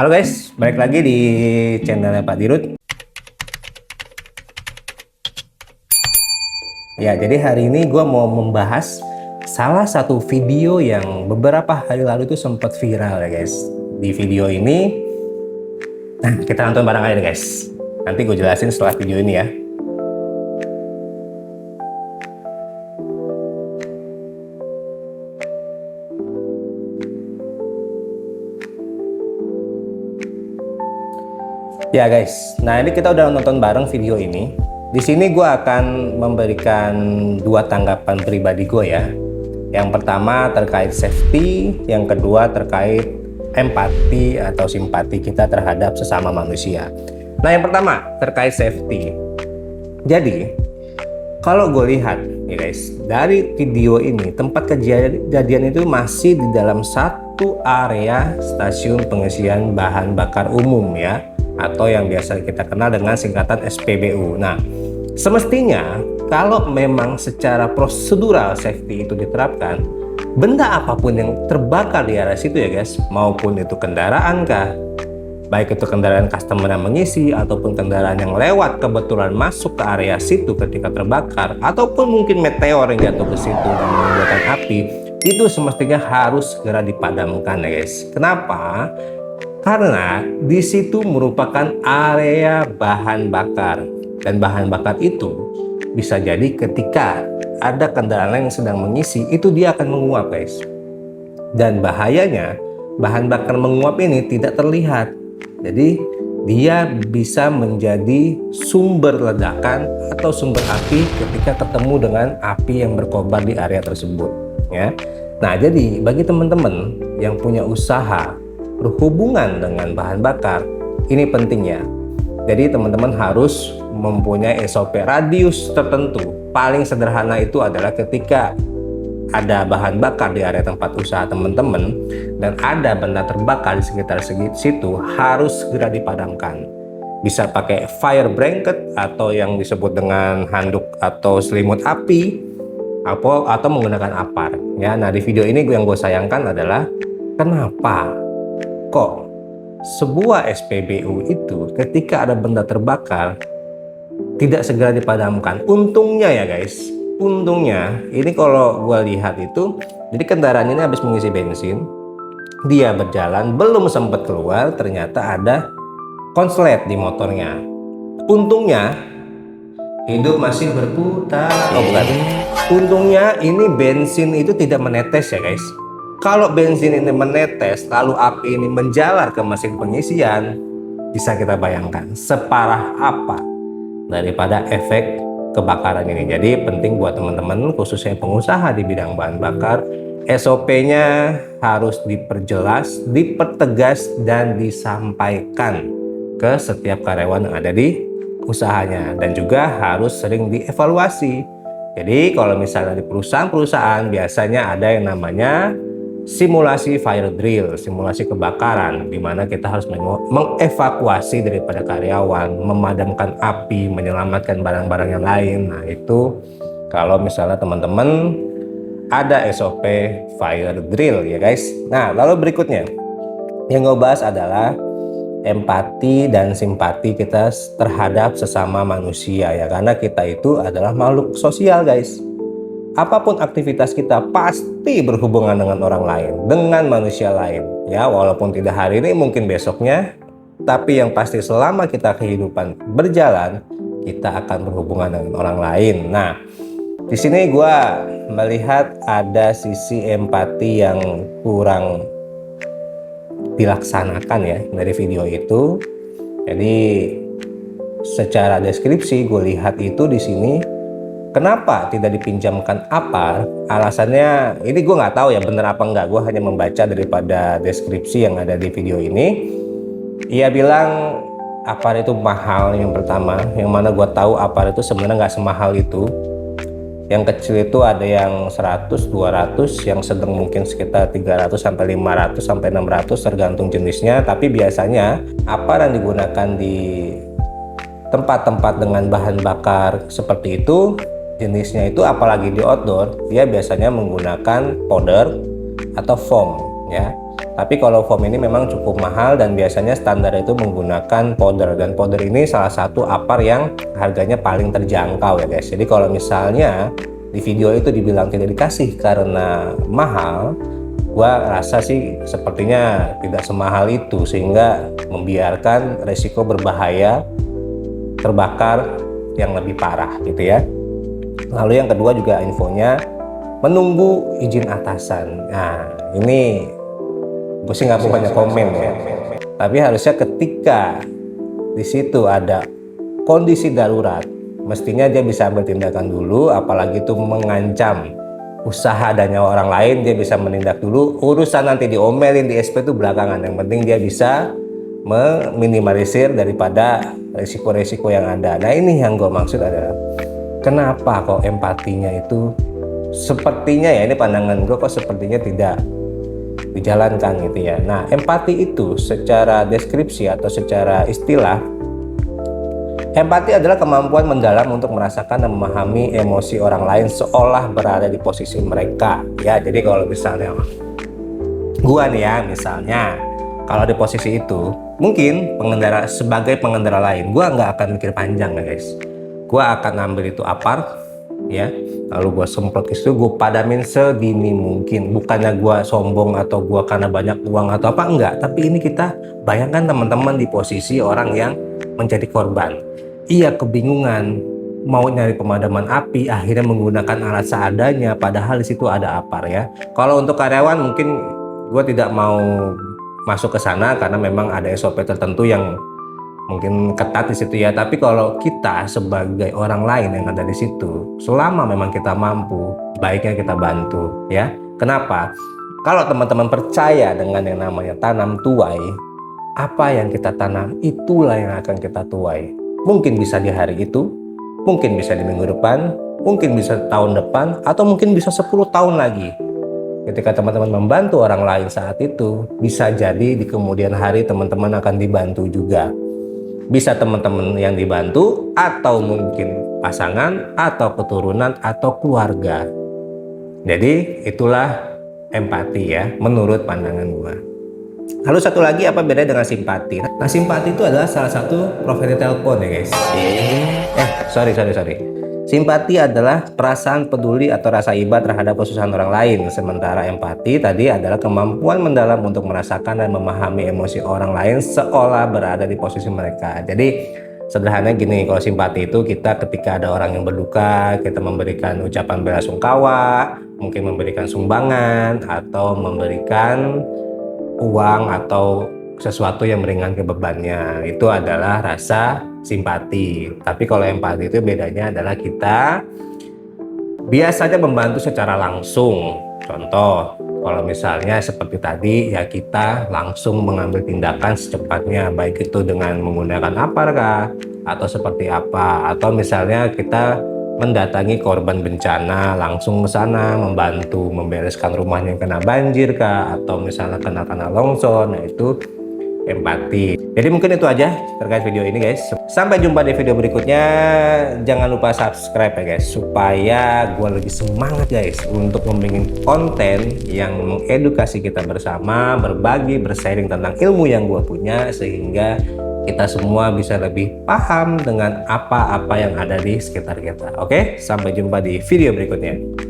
Halo guys, balik lagi di channelnya Pak Dirut. Ya, jadi hari ini gue mau membahas salah satu video yang beberapa hari lalu itu sempat viral ya guys. Di video ini, nah kita nonton bareng aja guys. Nanti gue jelasin setelah video ini ya. Ya guys, nah ini kita udah nonton bareng video ini. Di sini gue akan memberikan dua tanggapan pribadi gue ya. Yang pertama terkait safety, yang kedua terkait empati atau simpati kita terhadap sesama manusia. Nah yang pertama terkait safety. Jadi kalau gue lihat ya guys, dari video ini tempat kejadian itu masih di dalam satu area stasiun pengisian bahan bakar umum ya, atau yang biasa kita kenal dengan singkatan SPBU. Nah, semestinya kalau memang secara prosedural safety itu diterapkan, benda apapun yang terbakar di area situ ya guys, maupun itu kendaraan kah, baik itu kendaraan customer yang mengisi ataupun kendaraan yang lewat kebetulan masuk ke area situ ketika terbakar, ataupun mungkin meteor yang jatuh ke situ dan menimbulkan api, itu semestinya harus segera dipadamkan ya guys. Kenapa? Karena di situ merupakan area bahan bakar, dan bahan bakar itu bisa jadi ketika ada kendaraan lain yang sedang mengisi, itu dia akan menguap guys. Dan bahayanya bahan bakar menguap ini tidak terlihat, jadi dia bisa menjadi sumber ledakan atau sumber api ketika ketemu dengan api yang berkobar di area tersebut ya. Nah jadi bagi teman-teman yang punya usaha berhubungan dengan bahan bakar, ini penting ya. Jadi teman-teman harus mempunyai SOP radius tertentu. Paling sederhana itu adalah ketika ada bahan bakar di area tempat usaha teman-teman dan ada benda terbakar di sekitar situ, harus segera dipadamkan. Bisa pakai fire blanket atau yang disebut dengan handuk atau selimut api, atau menggunakan apar ya. Nah di video ini yang gue sayangkan adalah kenapa kok sebuah SPBU itu ketika ada benda terbakar tidak segera dipadamkan. Untungnya ya guys, untungnya ini kalau gua lihat itu, jadi kendaraan ini habis mengisi bensin, dia berjalan belum sempat keluar, ternyata ada konslet di motornya. Untungnya hidup masih berputar. Oh bukan, untungnya ini bensin itu tidak menetes ya guys. Kalau bensin ini menetes lalu api ini menjalar ke mesin pengisian, bisa kita bayangkan separah apa daripada efek kebakaran ini. Jadi penting buat teman-teman khususnya pengusaha di bidang bahan bakar, SOP-nya harus diperjelas, dipertegas dan disampaikan ke setiap karyawan yang ada di usahanya, dan juga harus sering dievaluasi. Jadi kalau misalnya di perusahaan-perusahaan biasanya ada yang namanya simulasi fire drill, simulasi kebakaran, di mana kita harus mengevakuasi daripada karyawan, memadamkan api, menyelamatkan barang-barang yang lain. Nah itu kalau misalnya teman-teman ada SOP fire drill ya guys. Nah lalu berikutnya yang gue bahas adalah empati dan simpati kita terhadap sesama manusia ya, karena kita itu adalah makhluk sosial guys. Apapun aktivitas kita pasti berhubungan dengan orang lain, dengan manusia lain ya, walaupun tidak hari ini mungkin besoknya, tapi yang pasti selama kita kehidupan berjalan, kita akan berhubungan dengan orang lain. Nah di sini gue melihat ada sisi empati yang kurang dilaksanakan ya dari video itu. Jadi secara deskripsi gue lihat itu di sini, kenapa tidak dipinjamkan apar? Alasannya ini gue nggak tahu ya bener apa enggak, gue hanya membaca daripada deskripsi yang ada di video ini. Ia bilang apar itu mahal yang pertama, yang mana gue tahu apar itu sebenarnya nggak semahal itu. Yang kecil itu ada yang 100, 200, yang sedang mungkin sekitar 300 sampai 500 sampai 600 tergantung jenisnya. Tapi biasanya apar yang digunakan di tempat-tempat dengan bahan bakar seperti itu, jenisnya itu apalagi di outdoor, dia biasanya menggunakan powder atau foam ya. Tapi kalau foam ini memang cukup mahal dan biasanya standar itu menggunakan powder, dan powder ini salah satu apar yang harganya paling terjangkau ya guys. Jadi kalau misalnya di video itu dibilang tidak dikasih karena mahal, gua rasa sih sepertinya tidak semahal itu, sehingga membiarkan resiko berbahaya terbakar yang lebih parah gitu ya. Lalu yang kedua juga infonya menunggu izin atasan. Nah ini gue sih nggak banyak komen ya, tapi harusnya ketika di situ ada kondisi darurat mestinya dia bisa ambil tindakan dulu, apalagi itu mengancam usaha dan nyawa orang lain. Dia bisa menindak dulu, urusan nanti diomelin di SP itu belakangan. Yang penting dia bisa meminimalisir daripada resiko-resiko yang ada. Nah ini yang gue maksud adalah kenapa kok empatinya itu sepertinya ya, ini pandangan gue, kok sepertinya tidak dijalankan gitu ya. Nah empati itu secara deskripsi atau secara istilah, empati adalah kemampuan mendalam untuk merasakan dan memahami emosi orang lain seolah berada di posisi mereka ya. Jadi kalau misalnya gua nih ya, misalnya kalau di posisi itu, mungkin pengendara, sebagai pengendara lain, gua nggak akan mikir panjang ya guys. Gua akan ambil itu apar ya, lalu gue semprot itu, gue padamin sedini mungkin. Bukannya gue sombong atau gue karena banyak uang atau apa, enggak, tapi ini kita bayangkan teman-teman di posisi orang yang menjadi korban. Ia kebingungan mau nyari pemadaman api, akhirnya menggunakan alat seadanya, padahal di situ ada apar ya. Kalau untuk karyawan mungkin gue tidak mau masuk ke sana karena memang ada SOP tertentu yang mungkin ketat di situ ya. Tapi kalau kita sebagai orang lain yang ada di situ, selama memang kita mampu, baiknya kita bantu ya. Kenapa? Kalau teman-teman percaya dengan yang namanya tanam tuai, apa yang kita tanam itulah yang akan kita tuai. Mungkin bisa di hari itu, mungkin bisa di minggu depan, mungkin bisa tahun depan, atau mungkin bisa 10 tahun lagi. Ketika teman-teman membantu orang lain saat itu, bisa jadi di kemudian hari teman-teman akan dibantu juga. Bisa teman-teman yang dibantu, atau mungkin pasangan, atau keturunan, atau keluarga. Jadi itulah empati ya, menurut pandangan gua. Lalu satu lagi, apa beda dengan simpati? Nah simpati itu adalah salah satu provider telepon ya guys. Sorry. Simpati adalah perasaan peduli atau rasa iba terhadap kesusahan orang lain. Sementara empati tadi adalah kemampuan mendalam untuk merasakan dan memahami emosi orang lain seolah berada di posisi mereka. Jadi sederhananya gini, kalau simpati itu kita ketika ada orang yang berduka, kita memberikan ucapan belasungkawa, mungkin memberikan sumbangan, atau memberikan uang atau sesuatu yang meringankan bebannya. Itu adalah rasa simpati. Tapi kalau empati itu bedanya adalah kita biasanya membantu secara langsung. Contoh, kalau misalnya seperti tadi ya, kita langsung mengambil tindakan secepatnya, baik itu dengan menggunakan apar kah, atau seperti apa, atau misalnya kita mendatangi korban bencana, langsung ke sana membantu membereskan rumahnya yang kena banjir kah, atau misalnya kena longsor. Nah itu empati. Jadi mungkin itu aja terkait video ini guys. Sampai jumpa di video berikutnya. Jangan lupa subscribe ya guys, supaya gue lebih semangat guys untuk membuat konten yang mengedukasi kita bersama, berbagi, bersharing tentang ilmu yang gue punya, sehingga kita semua bisa lebih paham dengan apa-apa yang ada di sekitar kita. Oke, sampai jumpa di video berikutnya.